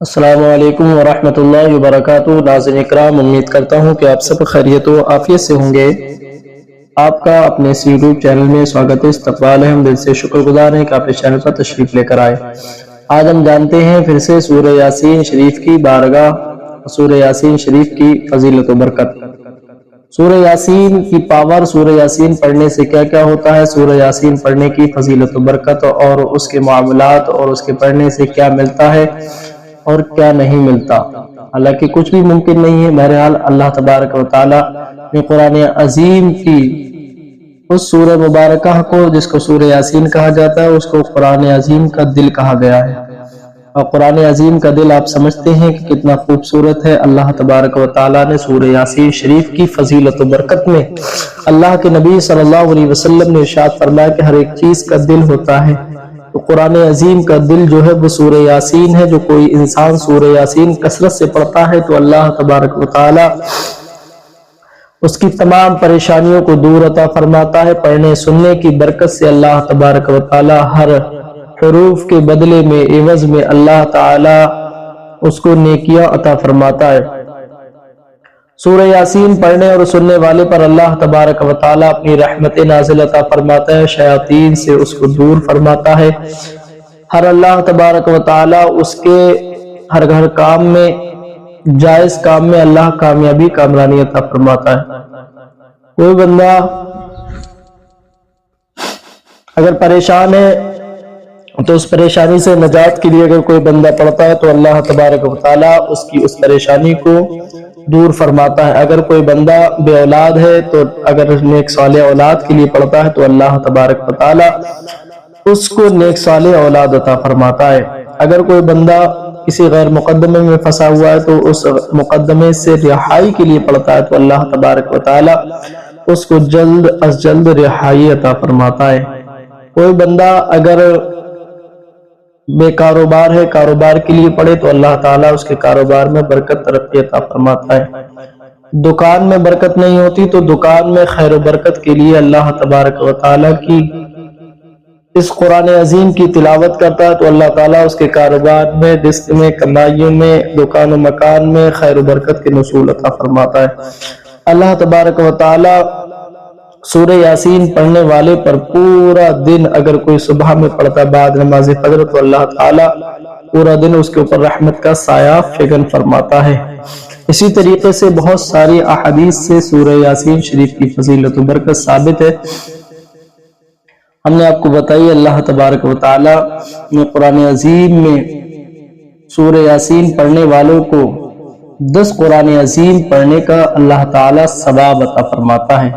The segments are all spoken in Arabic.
السلام علیکم ورحمۃ اللہ وبرکاتہ۔ ناظرین اکرام، امید کرتا ہوں کہ آپ سب خیریت و عافیت سے ہوں گے۔ آپ کا اپنے اس یوٹیوب چینل میں سواگت ہے، استقبال ہے۔ ہم دل سے شکر گزار ہیں کہ آپ اس چینل پر تشریف لے کر آئے۔ آج ہم جانتے ہیں پھر سے سورہ یاسین شریف کی بارگاہ، سورہ یاسین شریف کی فضیلت و برکت، سورہ یاسین کی پاور، سورہ یاسین پڑھنے سے کیا کیا ہوتا ہے، سورہ یاسین پڑھنے کی فضیلت و برکت اور اس کے معاملات اور اس کے پڑھنے سے کیا ملتا ہے اور کیا نہیں ملتا۔ حالانکہ کچھ بھی ممکن نہیں ہے، بہرحال اللہ تبارک و تعالی نے قرآن عظیم کی اس سورہ مبارکہ کو، جس کو سورہ یاسین کہا جاتا ہے، اس کو قرآن عظیم کا دل کہا گیا ہے۔ اور قرآن عظیم کا دل آپ سمجھتے ہیں کہ کتنا خوبصورت ہے۔ اللہ تبارک و تعالی نے سورہ یاسین شریف کی فضیلت و برکت میں اللہ کے نبی صلی اللہ علیہ وسلم نے ارشاد فرمایا کہ ہر ایک چیز کا دل ہوتا ہے، تو قرآن عظیم کا دل جو ہے وہ سورہ یاسین ہے۔ جو کوئی انسان سورہ یاسین کثرت سے پڑھتا ہے تو اللہ تبارک و تعالی اس کی تمام پریشانیوں کو دور عطا فرماتا ہے۔ پڑھنے سننے کی برکت سے اللہ تبارک و تعالی ہر حروف کے بدلے میں، عوض میں اللہ تعالی اس کو نیکیاں عطا فرماتا ہے۔ سورہ یاسین پڑھنے اور سننے والے پر اللہ تبارک و تعالی اپنی رحمت نازل عطا فرماتا ہے، شیاطین سے اس کو دور فرماتا ہے۔ ہر اللہ تبارک و تعالی اس کے ہر کام میں، جائز کام میں اللہ کامیابی کامرانی عطا فرماتا ہے۔ کوئی بندہ اگر پریشان ہے تو اس پریشانی سے نجات کے لیے اگر کوئی بندہ پڑھتا ہے تو اللہ تبارک و تعالی اس کی اس پریشانی کو دور فرماتا ہے۔ اگر کوئی بندہ بے اولاد ہے تو اگر نیک صالح اولاد کے لیے پڑھتا ہے تو اللہ تبارک و تعالی اس کو نیک صالح اولاد عطا فرماتا ہے۔ اگر کوئی بندہ کسی غیر مقدمے میں پھنسا ہوا ہے تو اس مقدمے سے رہائی کے لیے پڑھتا ہے تو اللہ تبارک و تعالی اس کو جلد از جلد رہائی عطا فرماتا ہے۔ کوئی بندہ اگر بے کاروبار ہے، کاروبار کے لیے پڑھے تو اللہ تعالیٰ اس کے کاروبار میں برکت ترقی عطا فرماتا ہے۔ دکان میں برکت نہیں ہوتی تو دکان میں خیر و برکت کے لیے اللہ تبارک و تعالیٰ کی اس قرآن عظیم کی تلاوت کرتا ہے تو اللہ تعالیٰ اس کے کاروبار میں، رزق میں، کمائیوں میں، دکان و مکان میں خیر و برکت کے نزول عطا فرماتا ہے۔ اللہ تبارک و تعالیٰ سورہ یاسین پڑھنے والے پر پورا دن، اگر کوئی صبح میں پڑھتا بعد نماز فجر تو اللہ تعالیٰ پورا دن اس کے اوپر رحمت کا سایہ فگن فرماتا ہے۔ اسی طریقے سے بہت ساری احادیث سے سورہ یاسین شریف کی فضیلت و برکت ثابت ہے۔ ہم نے آپ کو بتائی اللہ تبارک و تعالی نے قرآن عظیم میں سورہ یاسین پڑھنے والوں کو 10 قرآن عظیم پڑھنے کا اللہ تعالی ثواب عطا فرماتا ہے۔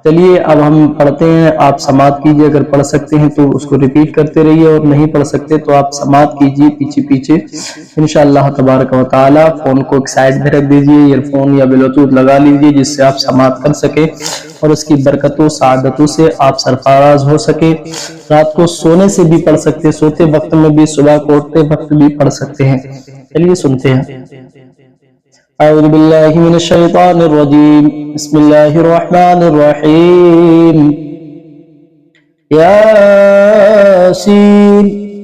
چلیے اب ہم پڑھتے ہیں، آپ سماعت کیجئے، اگر پڑھ سکتے ہیں تو اس کو ریپیٹ کرتے رہیے، اور نہیں پڑھ سکتے تو آپ سماعت کیجئے پیچھے انشاءاللہ تبارک و تعالی۔ فون کو ایک سائڈ میں رکھ دیجئے، ایئر فون یا بلوٹوتھ لگا لیجئے جس سے آپ سماعت کر سکیں اور اس کی برکتوں سعادتوں سے آپ سرفراز ہو سکیں۔ رات کو سونے سے بھی پڑھ سکتے، سوتے وقت میں بھی، صبح کو اٹھتے وقت بھی پڑھ سکتے ہیں۔ چلیے سنتے ہیں۔ اعوذ باللہ من الشیطان الرجیم، بسم اللہ الرحمن الرحیم۔ یاسین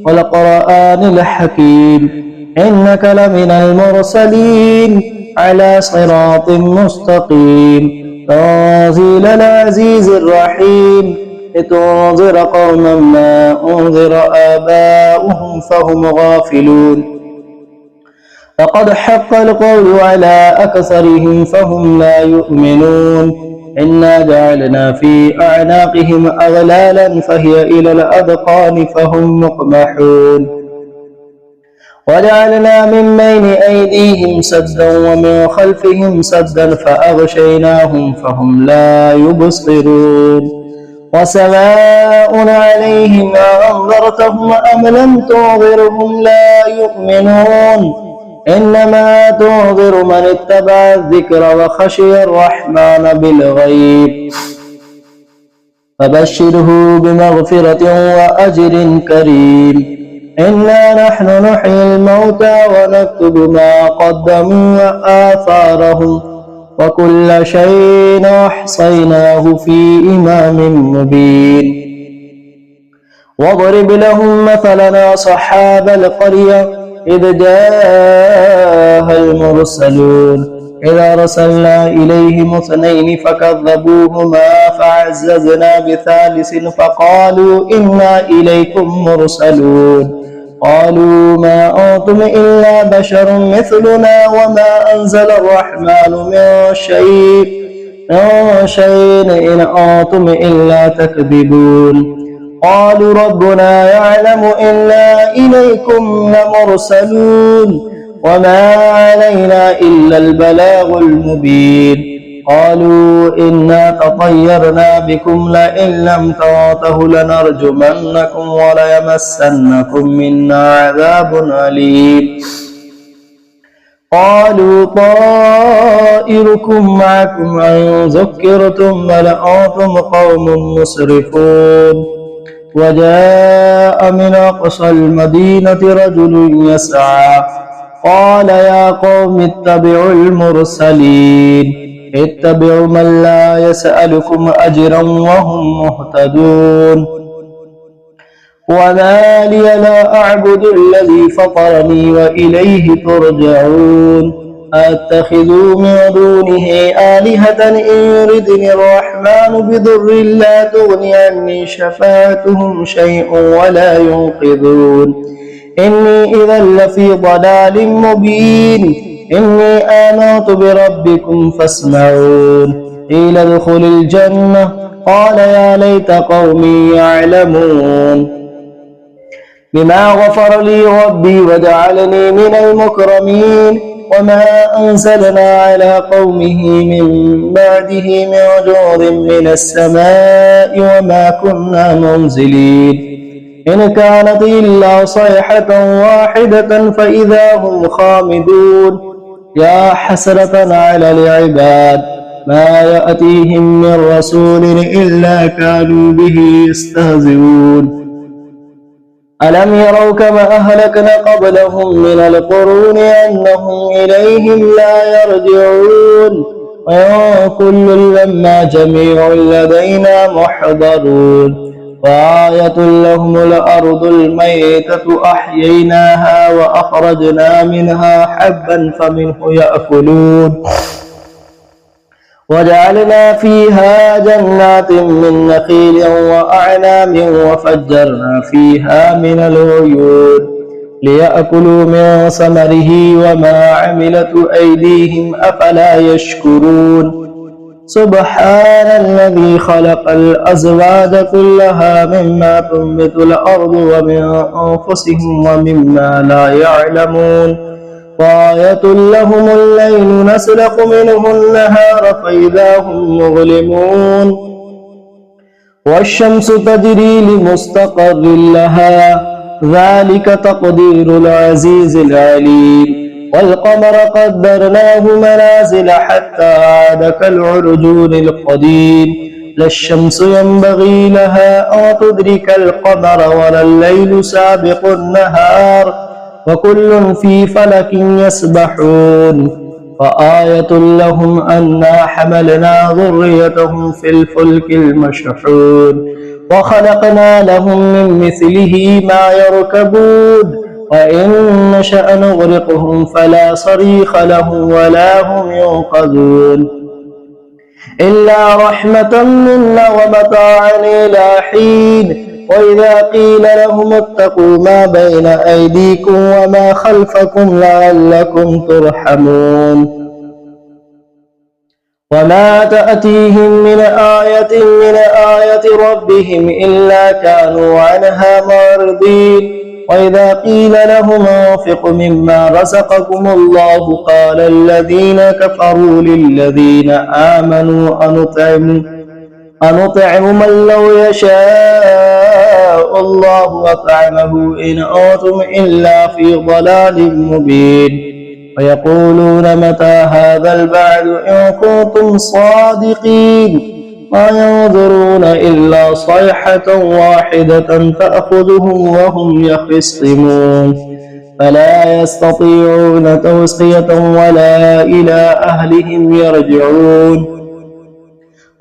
والقرآن الحکیم انک لمن المرسلین علی صراط مستقیم تنزیل العزیز الرحیم لتنذر قوما ما انذر آباؤهم فهم غافلون فقد حق القول على أكثرهم فهم لا يؤمنون إنا جعلنا في أعناقهم أغلالا فهي إلى الأذقان فهم مقمحون وجعلنا من بين أيديهم سدا ومن خلفهم سدا فأغشيناهم فهم لا يبصرون وسواء عليهم أنذرتهم أم لم تنذرهم لا يؤمنون إنما تنذر من اتبع الذكر وخشي الرحمن بالغيب فبشره بمغفرة وأجر كريم إنا نحن نحيي الموتى ونكتب ما قدموا وآثارهم وكل شيء أحصيناه في إمام مبين واضرب لهم مثلنا أصحاب القرية إذ جاء المرسلون إذا أرسلنا إليهم اثنين فكذبوهما فعززنا بثالث فقالوا إنا إليكم مرسلون قالوا ما أنتم إلا بشر مثلنا وما أنزل الرحمن من شيء إن أنتم إلا تكذبون قالوا ربنا يعلم إنا إليكم لمرسلون وما علينا إلا البلاغ المبين قالوا إنا تطيرنا بكم لئن لم تنتهوا لنرجمنكم وليمسنكم منا عذاب أليم قالوا طائركم معكم أن ذكرتم بل أنتم قوم مسرفون وجاء من أقصى المدينة رجل يسعى قال يا قوم اتبعوا المرسلين اتبعوا من لا يسألكم أجرا وهم مهتدون وما لي لا أعبد الذي فطرني وإليه ترجعون أتخذ من دونه آلهة إن يردني الرحمن بضر لا تغني عني شفاعتهم شيء ولا ينقذون إني إذا لفي ضلال مبين إني آمنت بربكم فاسمعون قيل ادخل الجنة قال يا ليت قومي يعلمون بما غفر لي ربي وجعلني من المكرمين وما أنزلنا على قومه من بعده من جود من السماء وما كنا منزلين إن كانت إلا صيحة واحدة فإذا هم خامدون يا حسرة على العباد ما يأتيهم من رسول إلا كانوا به يستهزئون ألم يروا كما أهلكنا قبلهم من القرون أنهم إليهم لا يرجعون وكل لما جميع لدينا محضرون وآية لهم الأرض الميتة أحييناها وأخرجنا منها حبا فمنه يأكلون وجعلنا فيها جنات من نخيل وأعناب وفجرنا فيها من العيون ليأكلوا من ثمره وما عملت أيديهم أفلا يشكرون سبحان الذي خلق الأزواج كلها مما تنبت الأرض ومن أنفسهم ومما لا يعلمون وآية لهم الليل نسلخ منه النهار فإذا هم مظلمون والشمس تجري لمستقر لها ذلك تقدير العزيز العليم والقمر قدرناه منازل حتى عاد كالعرجون القديم لا الشمس ينبغي لها أن تدرك القمر ولا الليل سابق النهار وكل في فلك يسبحون وآية لهم أنا حملنا ذريتهم في الفلك المشحون وخلقنا لهم من مثله ما يركبون وإن نشأ نغرقهم فلا صريخ لهم ولا هم ينقذون إلا رحمة منا ومتاعا إلى حين وإذا قيل لهم اتقوا ما بين أيديكم وما خلفكم لعلكم ترحمون وما تأتيهم من آية ربهم إلا كانوا عنها معرضين وإذا قيل لهم انفقوا مما رزقكم الله قال الذين كفروا للذين آمنوا أنطعم من لو يشاء الله أطعمه إن أنتم إلا في ضلال مبين ويقولون متى هذا البعد إن كنتم صادقين ما ينظرون إلا صيحة واحدة تأخذهم وهم يخصمون فلا يستطيعون توصية ولا إلى أهلهم يرجعون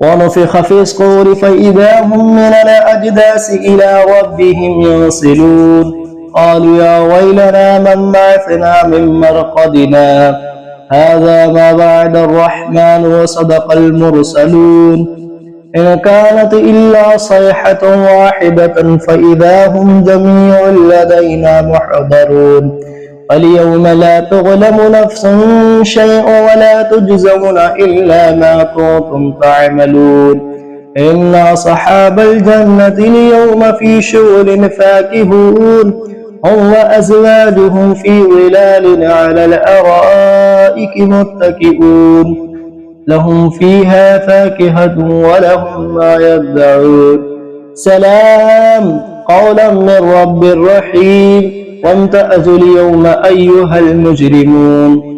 ونفخ في الصور فإذا هم من الأجداث إلى ربهم ينصلون قالوا يا ويلنا من بعثنا من مرقدنا هذا ما وعد الرحمن وصدق المرسلون إن كانت إلا صيحة واحدة فإذا هم جميع لدينا محضرون اليوم لا تظلم نفس شيء ولا تجزون إلا ما كنتم تعملون إن أصحاب الجنة اليوم في شغل فاكهون هم وأزواجهم في ظلال على الأرائك متكئون لهم فيها فاكهة ولهم ما يدعون سلام قولا من رب رحيم وامتازوا اليوم أيها المجرمون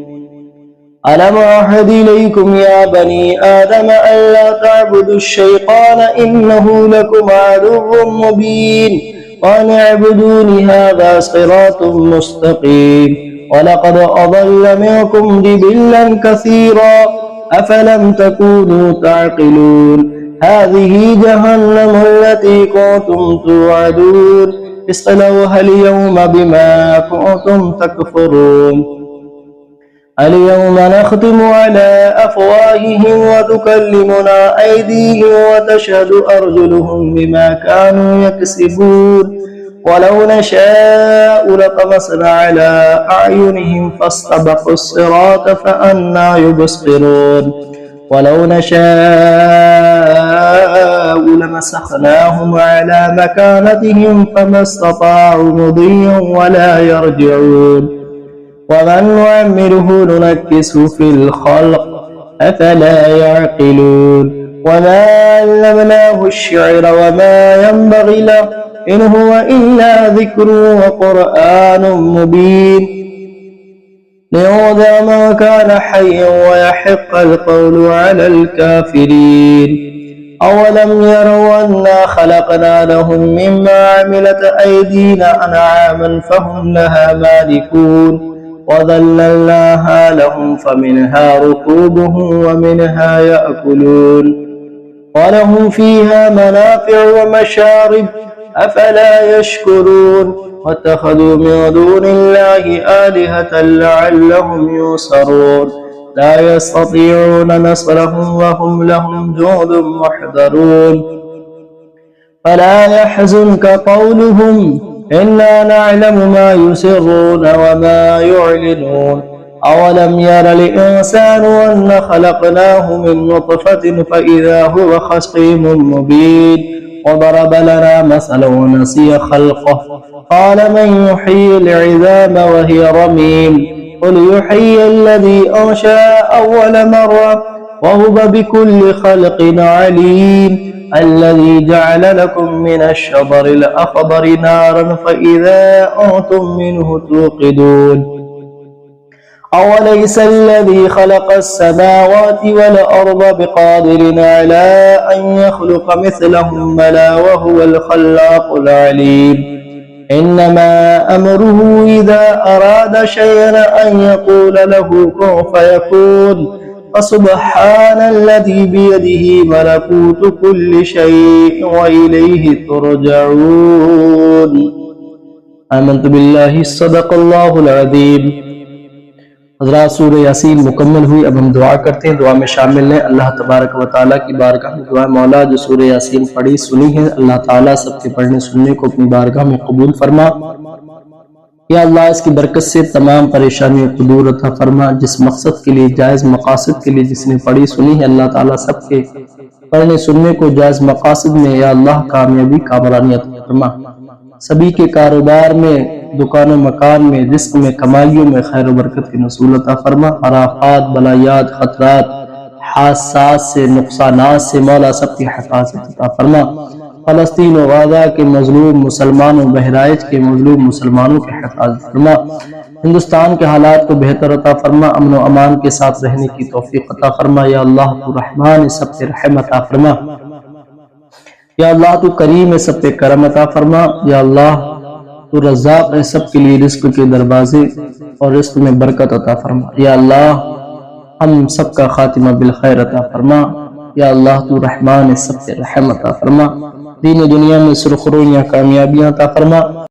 ألم أعهد إليكم يا بني آدم ألا تعبدوا الشيطان إنه لكم عدو مبين وأن اعبدوني هذا صراط مستقيم ولقد أضل منكم جبلا كثيرا أفلم تكونوا تعقلون هذه جهنم التي كنتم توعدون اصلوها اليوم بما كنتم تكفرون اليوم نختم على أفواههم وتكلمنا أيديهم وتشهد أرجلهم بما كانوا يكسبون ولو نشاء لطمسنا على أعينهم فاستبقوا الصراط فأنى يبصرون ولو نشاء لمسخناهم على مكانتهم فما استطاعوا مضيا ولا يرجعون ومن نعمره ننكسه في الخلق أفلا يعقلون وما علمناه الشعر وما ينبغي له إن هو إلا ذكر وقرآن مبين لينذر من كان حيا ويحق القول على الكافرين أولم يروا أنا خلقنا لهم مما عملت أيدينا أنعاما فهم لها مالكون وذللناها لهم فمنها ركوبهم ومنها يأكلون ولهم فيها منافع ومشارب أفلا يشكرون واتخذوا من دون الله آلهة لعلهم ينصرون لا يستطيعون نصرهم وهم لهم جند محضرون فلا يحزنك قولهم إنا نعلم ما يسرون وما يعلنون أولم ير الإنسان أن خلقناه من نطفة فإذا هو خصيم مبين وضرب لنا مثلا ونسي خلقه قال من يحيي العظام وهي رميم قل يحيي الذي أنشأ أول مرة وهو بكل خلق عليم الذي جعل لكم من الشجر الأخضر نارا فإذا أنتم منه توقدون أوليس الذي خلق السماوات والأرض بقادر على أن يخلق مثلهم بلى وهو الخلاق العليم إنما أمره إذا أراد شيئا أن يقول له كن فيكون فسبحان الذي بيده ملكوت كل شيء وإليه ترجعون آمنت بالله صدق الله العظيم हज़रात सूरह यासीन मुकम्मल हुई। अब हम दुआ करते हैं, दुआ में शामिल हैं। अल्लाह तबारक व तआला की बारगाह में दुआ मौला जो सूरह यासीन पढ़ी सुनी है, अल्लाह ताला सबके पढ़ने सुनने को अपनी बारगाह में कबूल फरमा। या अल्लाह इसकी बरकत से तमाम परेशानियों को दूर अता फरमा। जिस मकसद के लिए जायज़ मकासद के लिए जिसने पढ़ी सुनी है, अल्लाह ताला सबके पढ़ने सुनने को जायज़ मकासद में या अल्लाह कामयाबी कामरानी अता फरमा। सभी के कारोबार में, दुकानों मकान में, रिस्क में, कमाइयों में खैर बरकत की नसूल अता फरमा। आफात, बलायात, खतरात, हादसात से, नुकसानात से मौला सबकी हिफाजत अता फरमा। फलस्तीन और गाज़ा के मजलूम मुसलमानों, बहराइच के मजलूम मुसलमानों की हिफाजत फरमा। हिंदुस्तान के हालात को बेहतर अता फरमा। अमन व अमान के साथ रहने की तौफीक अता फरमा। या अल्लाह तू रहमान सब पे रहम अता फरमा। या अल्लाह तू करीम है सब पे करम अता फरमा। या अल्लाह तू रज़्ज़ाक़ है सबके लिए रिज़्क़ के दरवाजे और रिज़्क़ में बरकत अता फरमा। या अल्लाह हम सबका खातिमा बिल खैर अता फरमा। या अल्लाह तू रहमान है सब पे रहम अता फरमा। दीन दुनिया में सुरखरुइयां कामयाबियां अता फरमा।